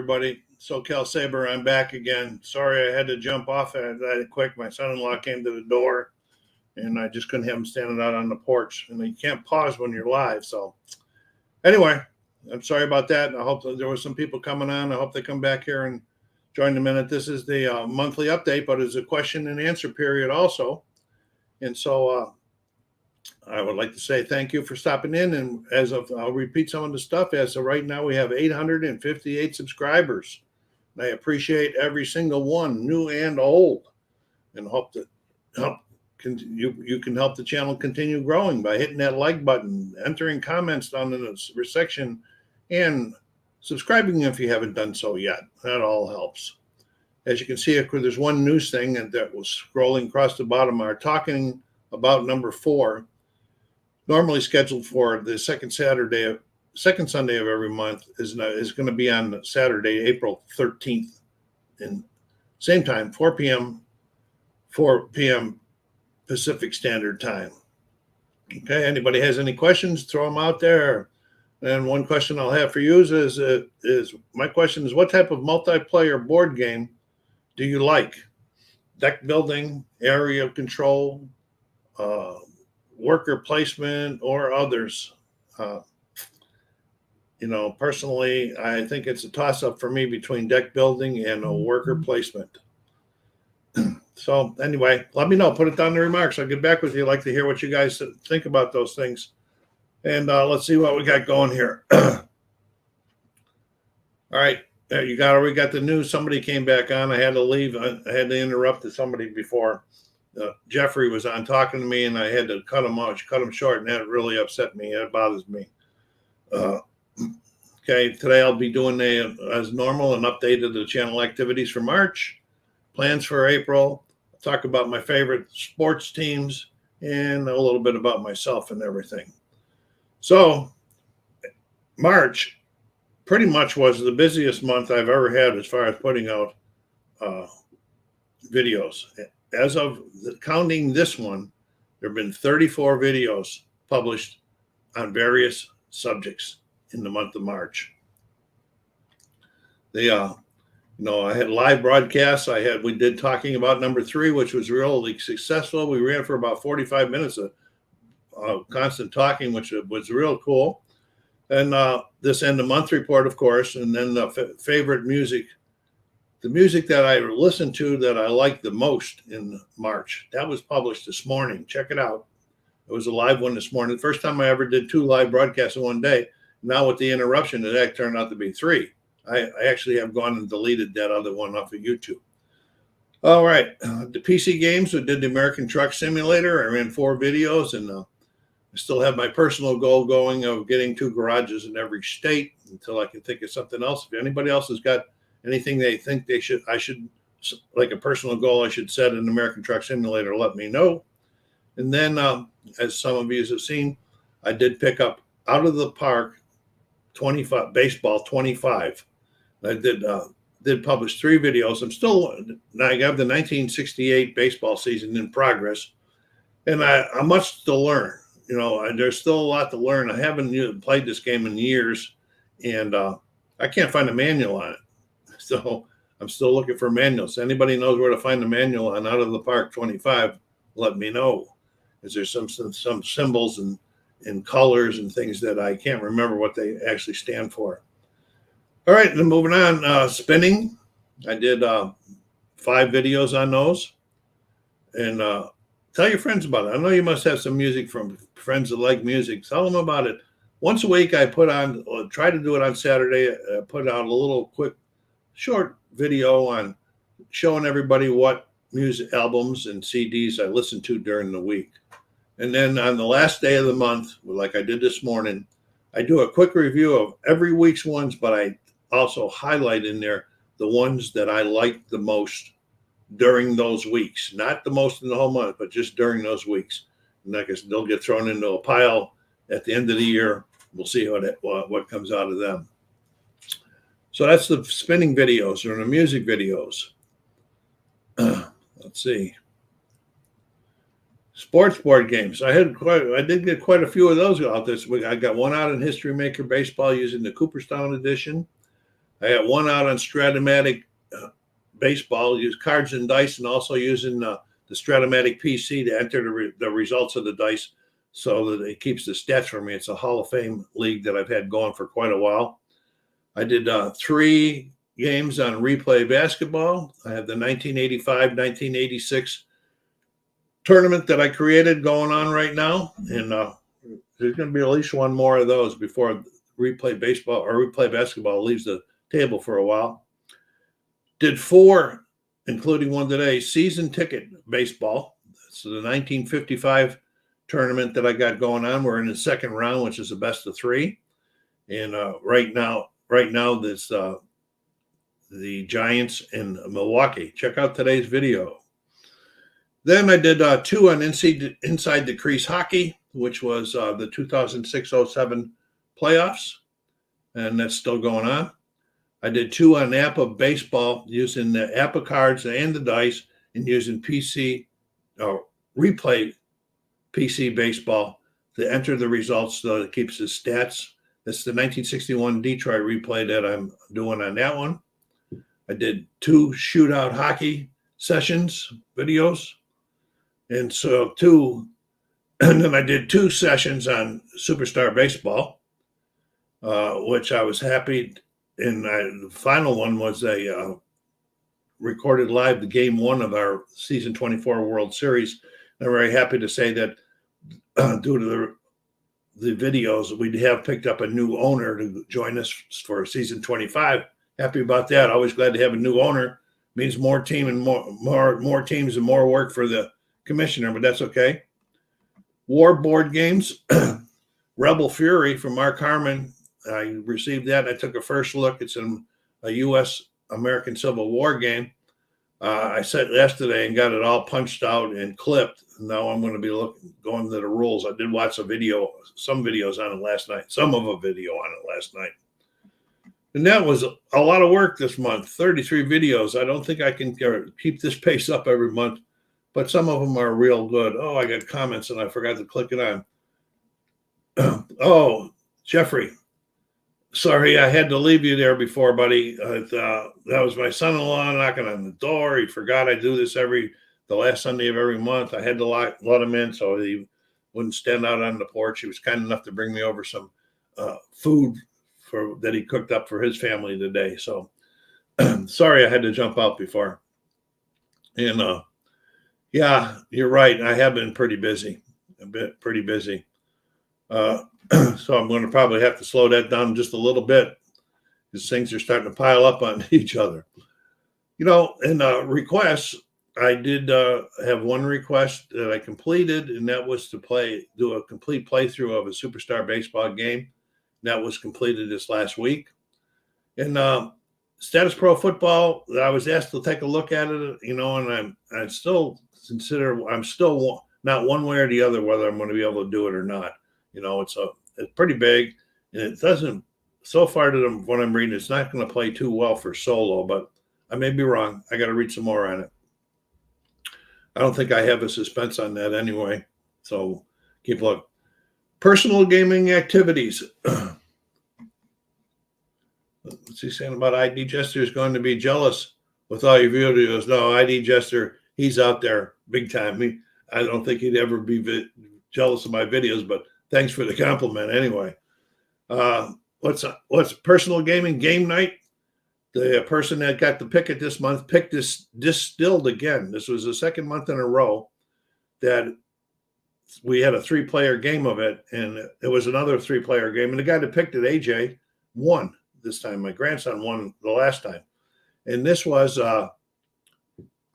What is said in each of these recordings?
everybody. SoCal Saber, I'm back again. Sorry I had to jump off that quick. My son-in-law came to the door, and I just couldn't have him standing out on the porch. And you can't pause when you're live. So anyway, I'm sorry about that. I hope there were some people coming on. I hope they come back here and join the minute. This is the monthly update, but it's a question and answer period also. And so I would like to say thank you for stopping in. And I'll repeat some of the stuff. As of right now, we have 858 subscribers. And I appreciate every single one, new and old, and hope that you can help the channel continue growing by hitting that like button, entering comments down in the section, and subscribing if you haven't done so yet. That all helps. As you can see, there's one news thing that was scrolling across the bottom. Are talking about number 4, normally scheduled for the second Sunday of every month, is going to be on Saturday, April 13th, and same time, 4 p.m. Pacific Standard Time. Okay, anybody has any questions, throw them out there. And one question I'll have for you is my question is, what type of multiplayer board game do you like? Deck building, area of control, worker placement, or others? Personally, I think it's a toss-up for me between deck building and a worker placement. So anyway, let me know. Put it down in the remarks. I'll get back with you. I'd like to hear what you guys think about those things. And let's see what we got going here. All right. You already got the news. Somebody came back on. I had to leave. I had to interrupt somebody before. Jeffrey was on talking to me, and I had to cut him short, and that really upset me. It bothers me. Okay, today I'll be doing, as normal, an update of the channel activities for March, plans for April, I'll talk about my favorite sports teams, and a little bit about myself and everything. So March pretty much was the busiest month I've ever had as far as putting out videos. As of counting this one, there have been 34 videos published on various subjects in the month of March. I had live broadcasts. We did talking about number 3, which was really successful. We ran for about 45 minutes of constant talking, which was real cool. And this end of month report, of course, and then the favorite music. The music that I listened to that I liked the most in March, that was published this morning. Check it out. It was a live one this morning. The first time I ever did 2 live broadcasts in one day. Now with the interruption, it turned out to be 3. I actually have gone and deleted that other one off of YouTube. All right. The PC games, we did the American Truck Simulator. I ran 4 videos, and I still have my personal goal going of getting 2 garages in every state until I can think of something else. If anybody else has got anything they think I should, like a personal goal I should set in American Truck Simulator, let me know. And then, as some of you have seen, I did pick up Out of the Park 25 baseball 25. I did publish 3 videos. I have the 1968 baseball season in progress, and I'm much to learn. There's still a lot to learn. I haven't played this game in years, and I can't find a manual on it. So I'm still looking for manuals. Anybody knows where to find the manual on Out of the Park 25, let me know. Is there some symbols and colors and things that I can't remember what they actually stand for. All right, then moving on. Spinning. I did 5 videos on those. And tell your friends about it. I know you must have some music from friends that like music. Tell them about it. Once a week, I try to do it on Saturday. I put out a little quick, short video on showing everybody what music albums and CDs I listen to during the week. And then on the last day of the month, like I did this morning, I do a quick review of every week's ones, but I also highlight in there the ones that I like the most during those weeks. Not the most in the whole month, but just during those weeks. And I guess they'll get thrown into a pile at the end of the year. We'll see what comes out of them. So that's the spinning videos or the music videos. Let's see. Sports board games. I did get quite a few of those out this week. I got one out in History Maker Baseball using the Cooperstown edition. I had one out on Strato-O-Matic baseball, use cards and dice, and also using the Strato-O-Matic PC to enter the results of the dice so that it keeps the stats for me. It's a Hall of Fame league that I've had going for quite a while. I did 3 games on replay basketball. I have the 1985-1986 tournament that I created going on right now, and there's going to be at least one more of those before replay baseball or replay basketball leaves the table for a while. Did 4, including one today, season ticket baseball. So the 1955 tournament that I got going on. We're in the second round, which is the best of 3. And right now, there's the Giants in Milwaukee. Check out today's video. Then I did 2 on inside the crease hockey, which was the 2006-07 playoffs, and that's still going on. I did 2 on APA baseball using the APA cards and the dice and using PC replay PC baseball to enter the results so it keeps the stats. That's the 1961 Detroit replay that I'm doing on that one. I did 2 shootout hockey sessions videos, and so 2, and then I did 2 sessions on Superstar Baseball, which I was happy. And the final one was a recorded live the game 1 of our season 24 World Series. I'm very happy to say that due to the videos, we have picked up a new owner to join us for season 25. Happy about that. Always glad to have a new owner. Means more team and more teams and more work for the commissioner, but that's okay. War board games, Rebel Fury from Mark Harmon. I received that. I took a first look. It's a U.S. American Civil War game. I sat yesterday and got it all punched out and clipped. Now I'm going to be going to the rules. I did watch some videos on it last night, some of a video on it last night. And that was a lot of work this month, 33 videos. I don't think I can keep this pace up every month, but some of them are real good. Oh, I got comments and I forgot to click it on. Oh, Jeffrey. Sorry, I had to leave you there before, buddy. That was my son-in-law knocking on the door. He forgot I do this the last Sunday of every month. I had to let him in so he wouldn't stand out on the porch. He was kind enough to bring me over some food that he cooked up for his family today. So sorry I had to jump out before. And yeah, you're right. I have been pretty busy, pretty busy. So I'm going to probably have to slow that down just a little bit because things are starting to pile up on each other. In requests, I did have one request that I completed, and that was to do a complete playthrough of a Superstar Baseball game. That was completed this last week. And Status Pro Football, I was asked to take a look at it, and I'm still not one way or the other whether I'm going to be able to do it or not. It's pretty big, and it doesn't. So far, what I'm reading, it's not going to play too well for solo, but I may be wrong. I got to read some more on it. I don't think I have a suspense on that anyway. So keep looking. Personal gaming activities. What's he saying about ID Jester is going to be jealous with all your videos? No, ID Jester, he's out there big time. I don't think he'd ever be jealous of my videos, but thanks for the compliment anyway. What's personal gaming game night? The person that got the pick it this month picked this Distilled again. This was the second month in a row that we had a 3-player game of it, and it was another 3-player game. And the guy that picked it, AJ, won this time. My grandson won the last time. And this was our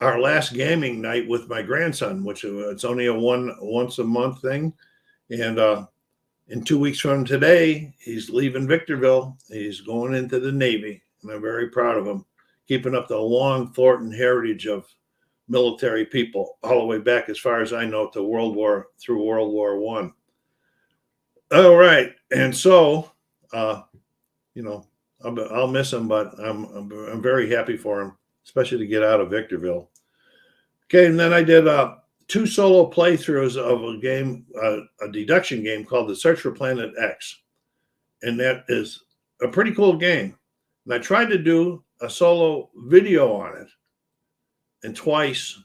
last gaming night with my grandson, which it's only a once a month thing. And in 2 weeks from today, he's leaving Victorville. He's going into the Navy, and I'm very proud of him, keeping up the long Thornton heritage of military people all the way back, as far as I know, to World War I. All right, and so I'll miss him, but I'm very happy for him, especially to get out of Victorville. Okay, and then I did 2 solo playthroughs of a game, a deduction game called The Search for Planet X. And that is a pretty cool game. And I tried to do a solo video on it, and twice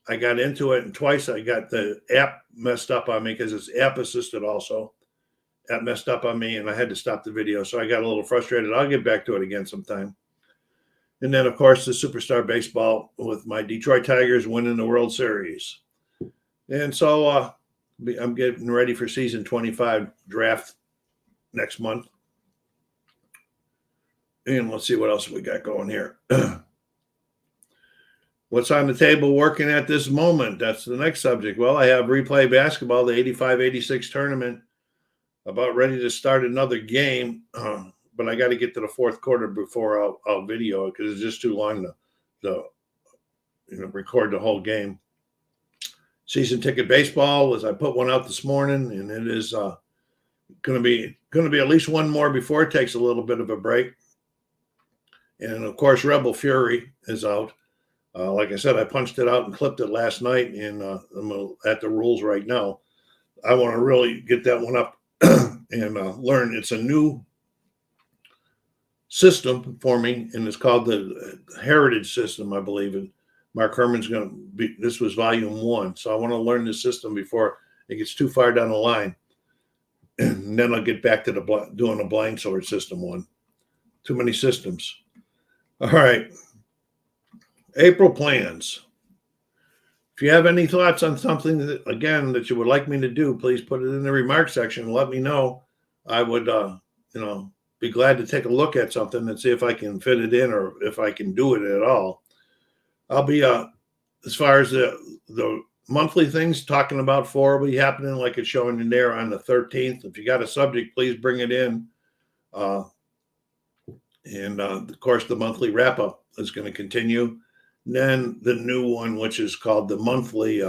I got into it, and twice I got the app messed up on me because it's app assisted also. App messed up on me, and I had to stop the video. So I got a little frustrated. I'll get back to it again sometime. And then, of course, the Superstar Baseball with my Detroit Tigers winning the World Series. And so I'm getting ready for season 25 draft next month. And let's see what else we got going here. What's on the table working at this moment? That's the next subject. Well, I have replay basketball, the 85-86 tournament, about ready to start another game. But I got to get to the fourth quarter before I'll video it because it's just too long to record the whole game. Season ticket baseball, as I put one out this morning, and it is going to be at least one more before it takes a little bit of a break. And of course, Rebel Fury is out. Like I said, I punched it out and clipped it last night, and I'm at the rules right now. I want to really get that one up and learn. It's a new system for me, and it's called the Heritage System, I believe. And Mark Herman's going to be, this was volume 1. So I want to learn this system before it gets too far down the line. And then I'll get back to doing a blind sword system one. Too many systems. All right. April plans. If you have any thoughts on something that you would like me to do, please put it in the remarks section and let me know. I would, be glad to take a look at something and see if I can fit it in or if I can do it at all. I'll be, as far as the monthly things, talking about 4 will be happening like it's showing in there on the 13th. If you got a subject, please bring it in. And of course, the monthly wrap-up is going to continue. And then the new one, which is called the monthly,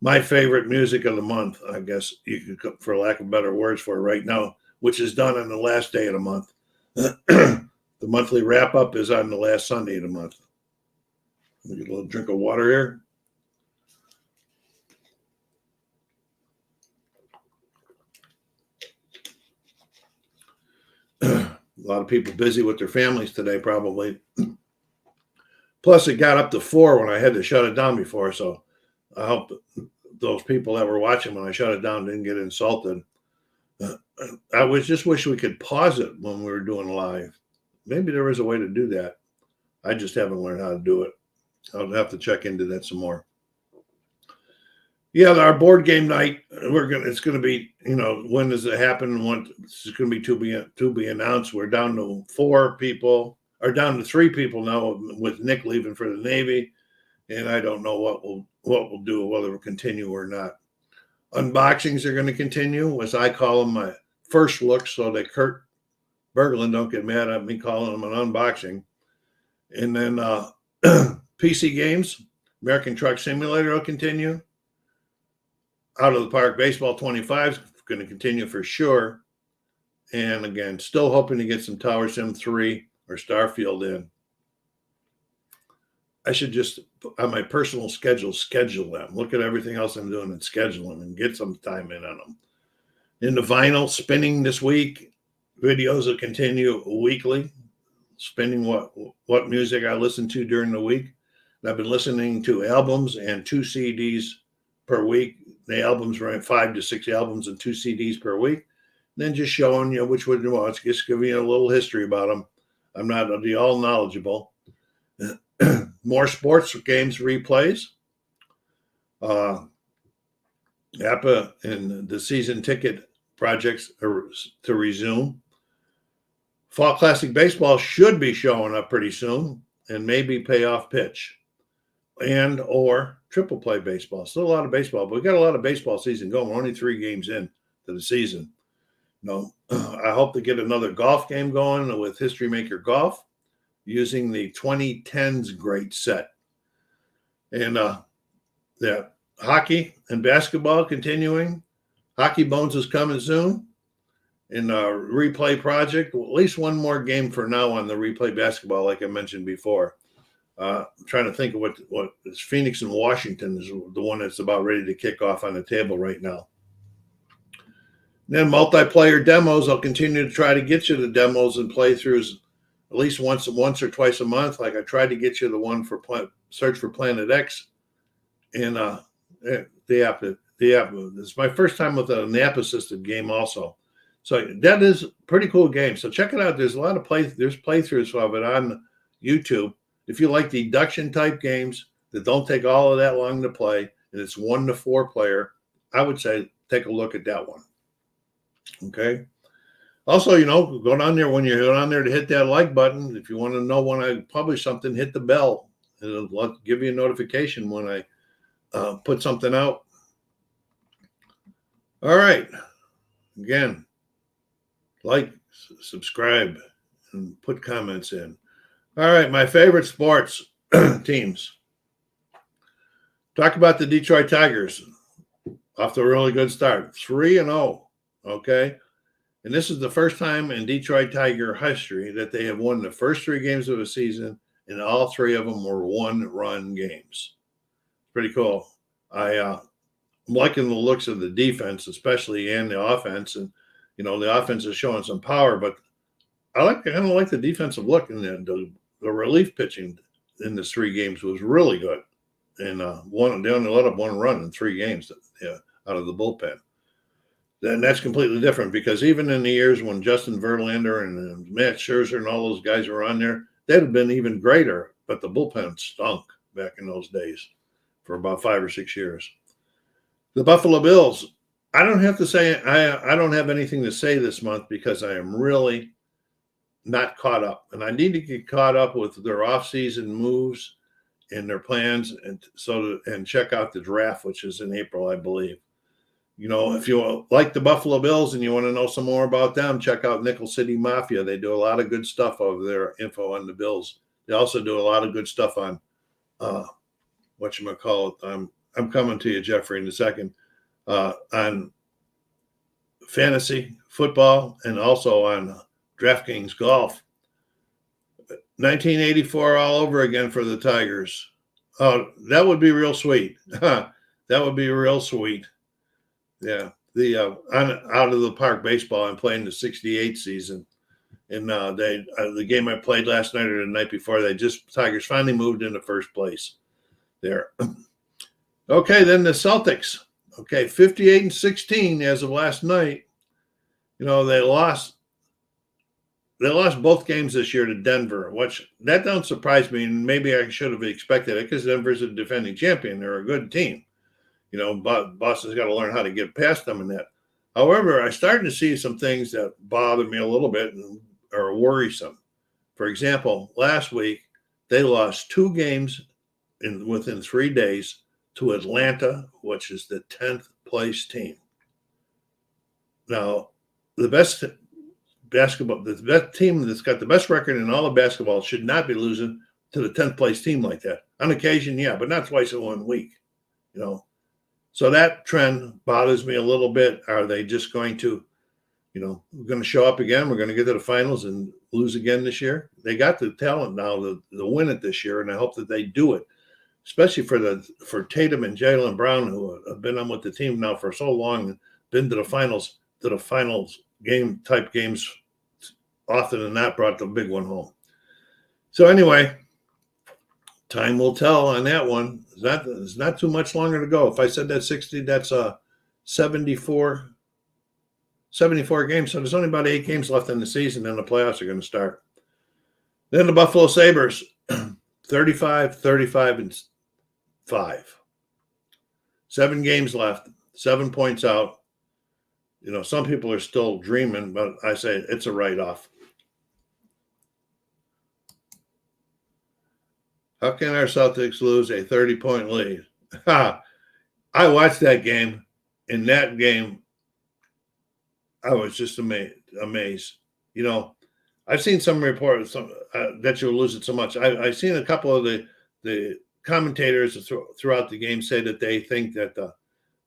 my favorite music of the month, I guess you could, for lack of better words for it right now, which is done on the last day of the month. The monthly wrap-up is on the last Sunday of the month. Let me get a little drink of water here. A lot of people busy with their families today, probably. Plus, it got up to 4 when I had to shut it down before. So I hope those people that were watching when I shut it down didn't get insulted. I just wish we could pause it when we were doing live. Maybe there is a way to do that. I just haven't learned how to do it. I'll have to check into that some more. Yeah, our board game night, it's going to be, when does it happen? It's going to be to be announced. We're down to 4 people, or down to 3 people now with Nick leaving for the Navy. And I don't know what we'll do, whether we'll continue or not. Unboxings are going to continue, as I call them my first look, so that Kurt Berglund don't get mad at me calling them an unboxing. And then PC games, American Truck Simulator will continue. Out of the Park Baseball 25 is going to continue for sure. And again, still hoping to get some Tower Sim 3 or Starfield in. I should just, on my personal schedule them. Look at everything else I'm doing and schedule them and get some time in on them. In the vinyl, spinning this week. Videos will continue weekly. Spinning what music I listen to during the week. And I've been listening to albums and 2 CDs per week. The albums run 5 to 6 albums and 2 CDs per week. And then just showing you which one you want. Just giving you a little history about them. I'm not all knowledgeable. More sports games replays. APA and the season ticket projects are to resume. Fall Classic Baseball should be showing up pretty soon, and maybe payoff pitch and or triple play baseball. Still a lot of baseball, but we got a lot of baseball season going. We're only 3 games in to the season. I hope to get another golf game going with History Maker Golf, using the 2010s great set. And hockey and basketball continuing. Hockey Bones is coming soon. In a replay project, at least one more game for now on the replay basketball, like I mentioned before. I'm trying to think of what is Phoenix and Washington is the one that's about ready to kick off on the table right now. Then multiplayer demos. I'll continue to try to get you the demos and playthroughs at least once or twice a month. Like I tried to get you the one for Search for Planet X, and the app. It's my first time with an app assisted game also. So that is a pretty cool game. So check it out. There's a lot of there's playthroughs of it on YouTube. If you like deduction type games that don't take all of that long to play, and it's 1 to 4 player, I would say take a look at that one. Okay. Also, go down there when you go down there to hit that like button. If you want to know when I publish something, hit the bell. It'll give you a notification when I put something out. All right. Again, like, subscribe, and put comments in. All right, my favorite sports teams. Talk about the Detroit Tigers. Off to a really good start. 3-0. Okay. And this is the first time in Detroit Tiger history that they have won the first 3 games of a season, and all 3 of them were 1-run games. Pretty cool. I'm liking the looks of the defense, especially, and the offense. And, the offense is showing some power, but I kind of like the defensive look. And the relief pitching in the 3 games was really good. And they only let up 1 run in 3 games out of the bullpen. Then that's completely different, because even in the years when Justin Verlander and Matt Scherzer and all those guys were on there, they'd have been even greater. But the bullpen stunk back in those days for about 5 or 6 years. The Buffalo Bills, I don't have to say, I don't have anything to say this month, because I am really not caught up. And I need to get caught up with their offseason moves and their plans, and check out the draft, which is in April, I believe. If you like the Buffalo Bills and you want to know some more about them, check out Nickel City Mafia. They do a lot of good stuff over there, info on the Bills. They also do a lot of good stuff on whatchamacallit. I'm coming to you, Jeffrey, in a second, on fantasy football, and also on DraftKings golf. 1984 all over again for the Tigers. Oh, that would be real sweet. That would be real sweet. Yeah, the out of the park baseball. I'm playing the '68 season, and the game I played last night or the night before, Tigers finally moved into first place there. Okay, then the Celtics. Okay, 58-16 as of last night. They lost both games this year to Denver, which that don't surprise me, and maybe I should have expected it, because Denver's a defending champion. They're a good team. Boston's got to learn how to get past them in that. However, I started to see some things that bother me a little bit and are worrisome. For example, last week, they lost 2 games within 3 days to Atlanta, which is the 10th place team. Now, the best team that's got the best record in all of basketball should not be losing to the 10th place team like that. On occasion, yeah, but not twice in 1 week. So that trend bothers me a little bit. Are they just going to, we're going to show up again? We're going to get to the finals and lose again this year? They got the talent now to win it this year, and I hope that they do it, especially for Tatum and Jaylen Brown, who have been on with the team now for so long and been to the finals games often than not, brought the big one home. So anyway, time will tell on that one. It's not too much longer to go. If I said that 60, that's 74 games. So there's only about 8 games left in the season, and the playoffs are going to start. Then the Buffalo Sabres, 35-5. 7 games left, 7 points out. Some people are still dreaming, but I say it's a write-off. How can our Celtics lose a 30-point lead? I watched that game. In that game, I was just amazed. I've seen some reports that you'll lose it so much. I've seen a couple of the commentators throughout the game say that they think that the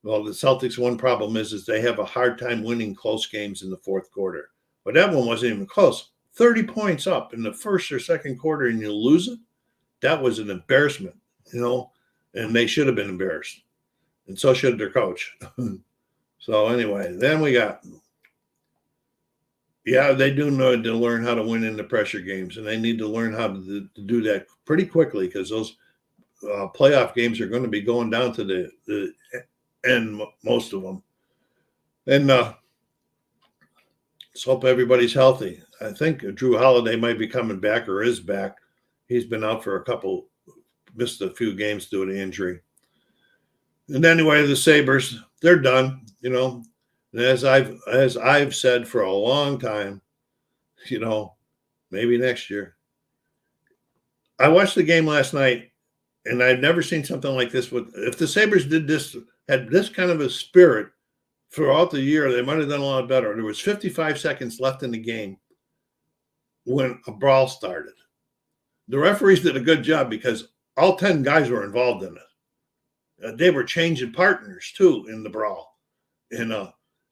Celtics' one problem is they have a hard time winning close games in the fourth quarter. But that one wasn't even close. 30 points up in the first or second quarter, and you lose it? That was an embarrassment, and they should have been embarrassed. And so should their coach. So anyway, then we got Yeah, they do need to learn how to win in the pressure games, and they need to learn how to do that pretty quickly because those playoff games are going to be going down to the end, most of them. And let's hope everybody's healthy. I think Drew Holiday might be coming back or is back. He's been out for missed a few games due to injury. And anyway, the Sabres, they're done, And as I've said for a long time, maybe next year. I watched the game last night, and I've never seen something like this. If the Sabres had this kind of a spirit throughout the year, they might have done a lot better. There was 55 seconds left in the game when a brawl started. The referees did a good job because all 10 guys were involved in it. They were changing partners too in the brawl, and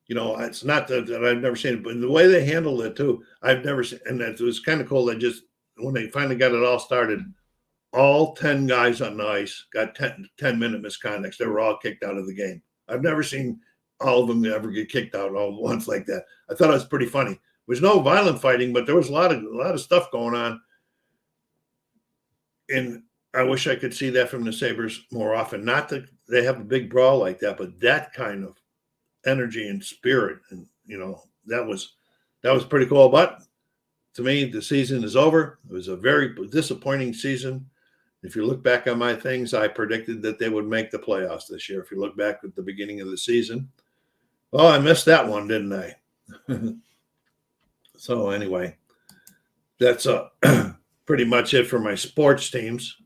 it's not that I've never seen it, but the way they handled it too, I've never seen. And it was kind of cool. When they finally got it all started, all 10 guys on the ice got 10-minute misconducts. They were all kicked out of the game. I've never seen all of them ever get kicked out all at once like that. I thought it was pretty funny. There was no violent fighting, but there was a lot of stuff going on. And I wish I could see that from the Sabres more often. Not that they have a big brawl like that, but that kind of energy and spirit, and that was pretty cool. But to me, the season is over. It was a very disappointing season. If you look back on my things, I predicted that they would make the playoffs this year. If you look back at the beginning of the season, well, I missed that one, didn't I? So anyway, that's pretty much it for my sports teams.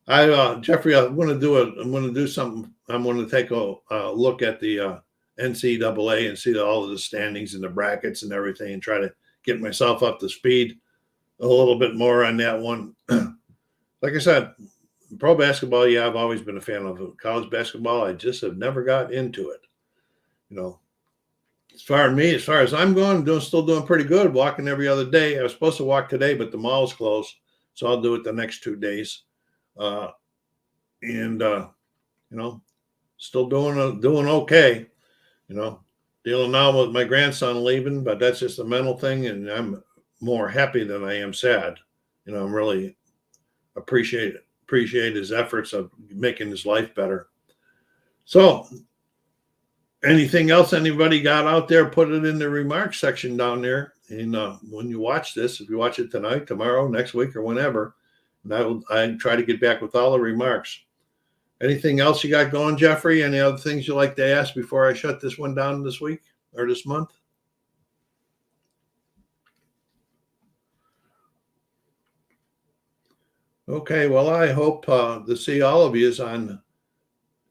Jeffrey, I'm going to do something. I'm going to take a look at the NCAA and see all of the standings and the brackets and everything, and try to get myself up to speed a little bit more on that one. Like I said, pro basketball, yeah, I've always been a fan of it. College basketball, I just have never got into it. As far as I'm going, still doing pretty good, walking every other day. I was supposed to walk today, but the mall's closed, so I'll do it the next 2 days. Still doing okay. Dealing now with my grandson leaving, but that's just a mental thing, and I'm more happy than I am sad. I'm really appreciate his efforts of making his life better. So, anything else anybody got out there, put it in the remarks section down there. And when you watch this, if you watch it tonight, tomorrow, next week, or whenever, and I try to get back with all the remarks. Anything else you got going, Jeffrey? Any other things you like to ask before I shut this one down this week or this month? Okay, well, I hope to see all of you on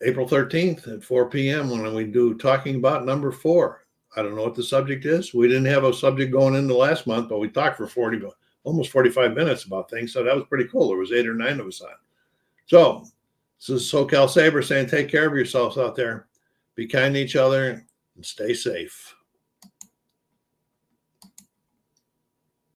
April 13th at 4 p.m. when we do talking about number 4. I don't know what the subject is. We didn't have a subject going into last month, but we talked for almost 45 minutes about things, so that was pretty cool. There was 8 or 9 of us on. So this is SoCal Sabre saying take care of yourselves out there. Be kind to each other and stay safe.